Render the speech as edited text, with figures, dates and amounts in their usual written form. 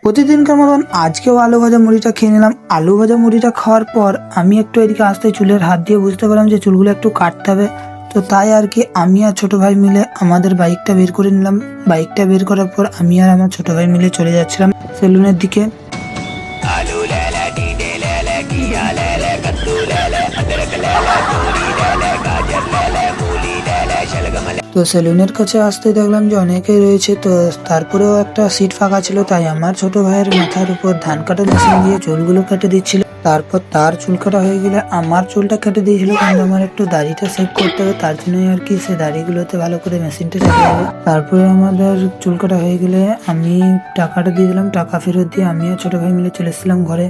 প্রতিদিনকার মতন আজকেও আলু ভাজা মুড়িটা খেয়ে নিলাম। আলু ভাজা মুড়িটা খাওয়ার পর আমি একটু এদিকে আসতে চুলের হাত দিয়ে বুঝতে পারলাম যে চুলগুলো একটু কাটতে হবে। তো তাই আর কি আমি আর ছোট ভাই মিলে আমাদের বাইকটা বের করে নিলাম। বাইকটা বের করার পর আমি আর আমার ছোট ভাই মিলে চলে যাচ্ছিলাম সেলুনের দিকে। তো সেলুনের কাছে আসতে দেখলাম যে অনেকেই রয়েছে, তো তারপরেও একটা সিট ফাঁকা ছিল, তাই আমার ছোট ভাইয়ের মাথার উপর ধান কাটা মেশিন দিয়ে চুলগুলো কেটে দিচ্ছিল। তারপর তার চুল কাটা হয়ে গেলে আমার চুলটা কেটে দিয়েছিল, কিন্তু আমার একটু দাড়িটা সেভ করতে হবে, তার জন্যই আর কি সে দাড়িগুলোতে ভালো করে মেশিনটা চালিয়ে হবে। তারপরে আমাদের চুল কাটা হয়ে গেলে আমি টাকাটা দিয়ে দিলাম, টাকা ফেরত দিয়ে আমি আর ছোট ভাই মিলে চলে এসেছিলাম ঘরে।